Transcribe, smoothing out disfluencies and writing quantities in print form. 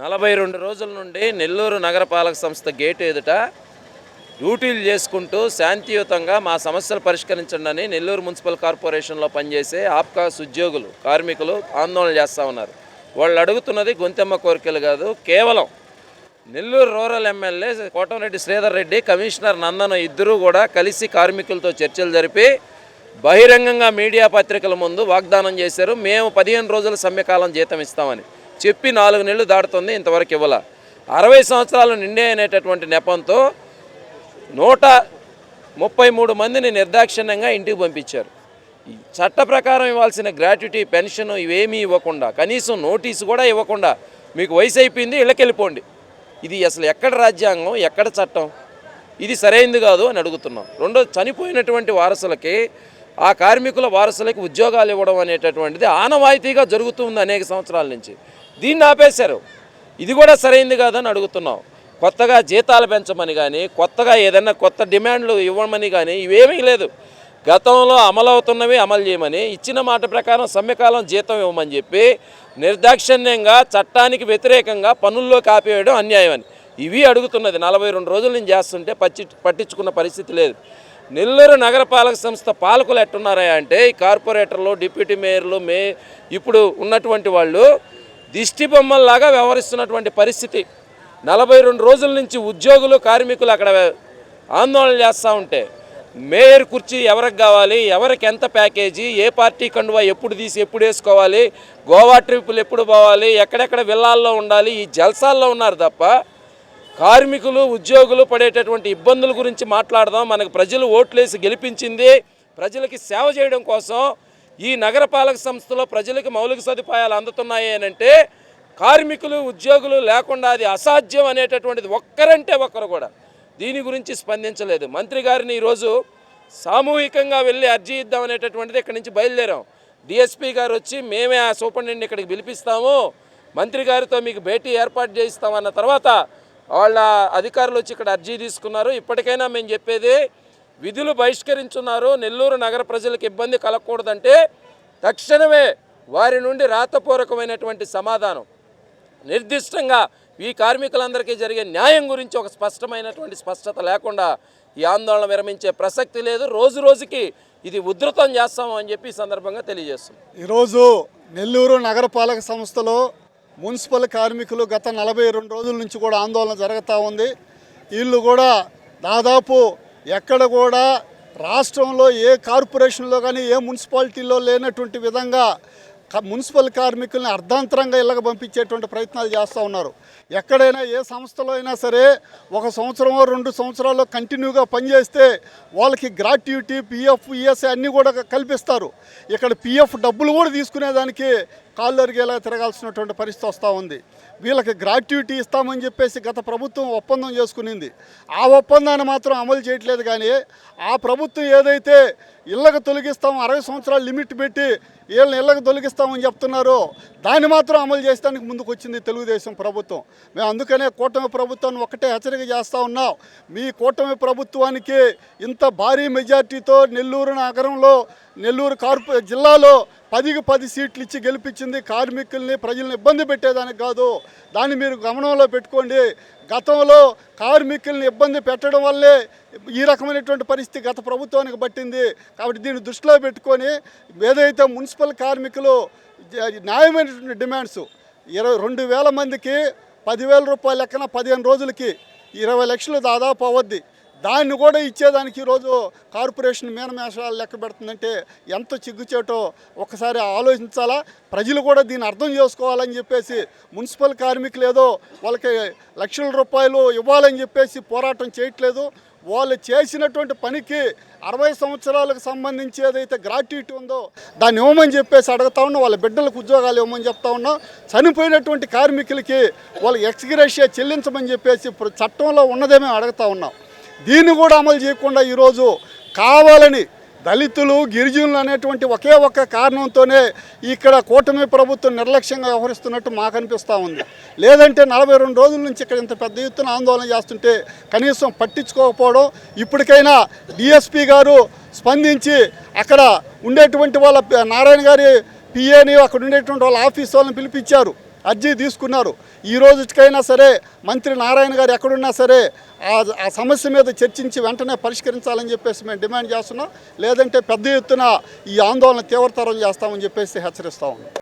42 రోజుల నుండి నెల్లూరు నగరపాలక సంస్థ గేటు ఎదుట డ్యూటీలు చేసుకుంటూ శాంతియుతంగా మా సమస్యలు పరిష్కరించండి నెల్లూరు మున్సిపల్ కార్పొరేషన్లో పనిచేసే ఆప్కాస్ ఉద్యోగులు కార్మికులు ఆందోళన చేస్తూ ఉన్నారు. వాళ్ళు అడుగుతున్నది గొంతెమ్మ కోరికలు కాదు, కేవలం Nellore rural MLA Kotamreddy Sridhar Reddy, commissioner Nandana ఇద్దరూ కూడా కలిసి కార్మికులతో చర్చలు జరిపి బహిరంగంగా మీడియా పత్రికల ముందు వాగ్దానం చేశారు. మేము 15 రోజుల సమ్మెకాలం జీతం ఇస్తామని చెప్పి 4 నెలలు దాటుతుంది, ఇంతవరకు ఇవ్వాల. 60 సంవత్సరాలు నిండే అనేటటువంటి నెపంతో 133 మందిని నిర్దాక్షిణ్యంగా ఇంటికి పంపించారు. చట్ట ప్రకారం ఇవ్వాల్సిన గ్రాట్యుటీ, పెన్షన్ ఇవేమీ ఇవ్వకుండా, కనీసం నోటీసు కూడా ఇవ్వకుండా మీకు వయసు అయిపోయింది ఇళ్ళకెళ్ళిపోండి. ఇది అసలు ఎక్కడ రాజ్యాంగం, ఎక్కడ చట్టం? ఇది సరైంది కాదు అని అడుగుతున్నాం. రెండో, చనిపోయినటువంటి వారసులకి, ఆ కార్మికుల వారసులకి ఉద్యోగాలు ఇవ్వడం అనేటటువంటిది ఆనవాయితీగా జరుగుతుంది అనేక సంవత్సరాల నుంచి. దీన్ని ఆపేశారు. ఇది కూడా సరైంది కాదని అడుగుతున్నాం. కొత్తగా జీతాలు పెంచమని కానీ, కొత్తగా ఏదైనా కొత్త డిమాండ్లు ఇవ్వమని కానీ ఇవేమీ లేదు. గతంలో అమలవుతున్నవి అమలు చేయమని, ఇచ్చిన మాట ప్రకారం సమ్మెకాలం జీతం ఇవ్వమని చెప్పి నిర్దాక్షిణ్యంగా చట్టానికి వ్యతిరేకంగా పనుల్లోకి ఆపేయడం అన్యాయం అని ఇవి అడుగుతున్నది. 42 రోజుల నుంచి చేస్తుంటే పట్టించుకున్న పరిస్థితి లేదు. నెల్లూరు నగరపాలక సంస్థ పాలకులు ఎట్టున్నారా అంటే, ఈ కార్పొరేటర్లు, డిప్యూటీ మేయర్లు, ఇప్పుడు ఉన్నటువంటి వాళ్ళు దిష్టి బొమ్మల్లాగా వ్యవహరిస్తున్నటువంటి పరిస్థితి. 42 రోజుల నుంచి ఉద్యోగులు, కార్మికులు అక్కడ ఆందోళన చేస్తూ ఉంటే, మేయర్ కుర్చీ ఎవరికి కావాలి, ఎవరికి ఎంత ప్యాకేజీ, ఏ పార్టీ కండువా ఎప్పుడు తీసి ఎప్పుడు వేసుకోవాలి, గోవా ట్రిప్పులు ఎప్పుడు పోవాలి, ఎక్కడెక్కడ విల్లాల్లో ఉండాలి, ఈ జల్సాల్లో ఉన్నారు తప్ప కార్మికులు, ఉద్యోగులు పడేటటువంటి ఇబ్బందుల గురించి మాట్లాడదాం. మనకు ప్రజలు ఓట్లేసి గెలిపించింది ప్రజలకి సేవ చేయడం కోసం. ఈ నగరపాలక సంస్థలో ప్రజలకు మౌలిక సదుపాయాలు అందుతున్నాయి అంటే కార్మికులు, ఉద్యోగులు లేకుండా అది అసాధ్యం అనేటటువంటిది ఒక్కరంటే ఒక్కరు కూడా దీని గురించి స్పందించలేదు. మంత్రి గారిని ఈరోజు సామూహికంగా వెళ్ళి అర్జీ ఇద్దాం అనేటటువంటిది ఇక్కడి నుంచి బయలుదేరాం. డిఎస్పీ గారు వచ్చి మేమే ఆ సూపరింటెండెంట్ ఇక్కడికి పిలిపిస్తాము, మంత్రి గారితో మీకు భేటీ ఏర్పాటు చేయిస్తామన్న తర్వాత వాళ్ళ అధికారులు వచ్చి ఇక్కడ అర్జీ తీసుకున్నారు. ఇప్పటికైనా మేము చెప్పేది, విధులు బహిష్కరించున్నారు, నెల్లూరు నగర ప్రజలకు ఇబ్బంది కలగకూడదంటే తక్షణమే వారి నుండి రాతపూర్వకమైనటువంటి సమాధానం, నిర్దిష్టంగా ఈ కార్మికులందరికీ జరిగే న్యాయం గురించి ఒక స్పష్టమైనటువంటి స్పష్టత లేకుండా ఈ ఆందోళన విరమించే ప్రసక్తి లేదు. రోజు రోజుకి ఇది ఉధృతం చేస్తాము అని చెప్పి ఈ సందర్భంగా తెలియజేస్తున్నాం. ఈరోజు నెల్లూరు నగరపాలక సంస్థలో మున్సిపల్ కార్మికులు గత 42 రోజుల నుంచి కూడా ఆందోళన జరుగుతూ ఉంది. వీళ్ళు కూడా దాదాపు ఎక్కడ కూడా రాష్ట్రంలో ఏ కార్పొరేషన్లో కానీ ఏ మున్సిపాలిటీలో లేనటువంటి విధంగా మున్సిపల్ కార్మికుల్ని అర్ధాంతరంగా ఇళ్ళకి పంపించేటువంటి ప్రయత్నాలు చేస్తూ ఉన్నారు. ఎక్కడైనా ఏ సంస్థలో అయినా సరే 1 సంవత్సరమో 2 సంవత్సరాల్లో కంటిన్యూగా పనిచేస్తే వాళ్ళకి గ్రాట్యుటీ, పిఎఫ్, ఈఎస్ఐ అన్నీ కూడా కల్పిస్తారు. ఇక్కడ పిఎఫ్ డబ్బులు కూడా తీసుకునేదానికి కాళ్ళు అరిగేలా తిరగాల్సినటువంటి పరిస్థితి వస్తూ ఉంది. వీళ్ళకి గ్రాట్యుటీ ఇస్తామని చెప్పేసి గత ప్రభుత్వం ఒప్పందం చేసుకునింది. ఆ ఒప్పందాన్ని మాత్రం అమలు చేయట్లేదు. కానీ ఆ ప్రభుత్వం ఏదైతే ఇళ్ళకు తొలగిస్తాం 60 సంవత్సరాలు లిమిట్ పెట్టి వీళ్ళని ఇళ్ళకు తొలగిస్తామని చెప్తున్నారో దాన్ని మాత్రం అమలు చేసేదానికి ముందుకు వచ్చింది తెలుగుదేశం ప్రభుత్వం. మేము అందుకనే కూటమి ప్రభుత్వాన్ని ఒకటే హెచ్చరిక చేస్తూ ఉన్నాం. మీ కూటమి ప్రభుత్వానికి ఇంత భారీ మెజార్టీతో నెల్లూరు నగరంలో, నెల్లూరు జిల్లాలో 10కి 10 సీట్లు ఇచ్చి గెలిపించింది కార్మికుల్ని, ప్రజల్ని ఇబ్బంది పెట్టేదానికి కాదు. దాన్ని మీరు గమనంలో పెట్టుకోండి. గతంలో కార్మికుల్ని ఇబ్బంది పెట్టడం వల్లే ఈ రకమైనటువంటి పరిస్థితి గత ప్రభుత్వానికి పట్టింది. కాబట్టి దీన్ని దృష్టిలో పెట్టుకొని ఏదైతే మున్సిపల్ కార్మికులు న్యాయమైనటువంటి డిమాండ్స్ 22,000 మందికి 10,000 రూపాయల లెక్కన 15 రోజులకి 20 లక్షలు దాదాపు అవద్ది. దాన్ని కూడా ఇచ్చేదానికి ఈరోజు కార్పొరేషన్ మీనమేషాలు లెక్క పెడుతుందంటే ఎంత చిగ్గుచేటో ఒకసారి ఆలోచించాలా. ప్రజలు కూడా దీన్ని అర్థం చేసుకోవాలని చెప్పేసి మున్సిపల్ కార్మికులు ఏదో వాళ్ళకి లక్షల రూపాయలు ఇవ్వాలని చెప్పేసి పోరాటం చేయట్లేదు. వాళ్ళు చేసినటువంటి పనికి 60 సంవత్సరాలకు సంబంధించి ఏదైతే గ్రాట్యుటీ ఉందో దాన్ని ఇవ్వమని చెప్పేసి అడుగుతా ఉన్నాం. వాళ్ళ బిడ్డలకు ఉద్యోగాలు ఇవ్వమని చెప్తా ఉన్నాం. చనిపోయినటువంటి కార్మికులకి వాళ్ళకి ఎక్స్గ్రేషియా చెల్లించమని చెప్పేసి ఇప్పుడు చట్టంలో ఉన్నదే మేము అడుగుతా ఉన్నాం. దీన్ని కూడా అమలు చేయకుండా ఈరోజు కావాలని దళితులు, గిరిజనులు అనేటువంటి ఒకే ఒక్క కారణంతోనే ఇక్కడ కూటమి ప్రభుత్వం నిర్లక్ష్యంగా వ్యవహరిస్తున్నట్టు మాకు అనిపిస్తూ ఉంది. లేదంటే 42 రోజుల నుంచి ఇక్కడ ఇంత పెద్ద ఎత్తున ఆందోళన చేస్తుంటే కనీసం పట్టించుకోకపోవడం. ఇప్పటికైనా డిఎస్పీ గారు స్పందించి అక్కడ ఉండేటువంటి వాళ్ళ నారాయణ గారి పిఏని, అక్కడ ఉండేటువంటి వాళ్ళ ఆఫీస్ వాళ్ళని పిలిపించారు. అర్జీ తీసుకున్నారు. ఈ రోజుకైనా సరే మంత్రి నారాయణ గారు ఎక్కడున్నా సరే ఆ సమస్య మీద చర్చించి వెంటనే పరిష్కరించాలని చెప్పేసి మేము డిమాండ్ చేస్తున్నాం. లేదంటే పెద్ద ఎత్తున ఈ ఆందోళన తీవ్రతరం చేస్తామని చెప్పేసి హెచ్చరిస్తా ఉన్నాం.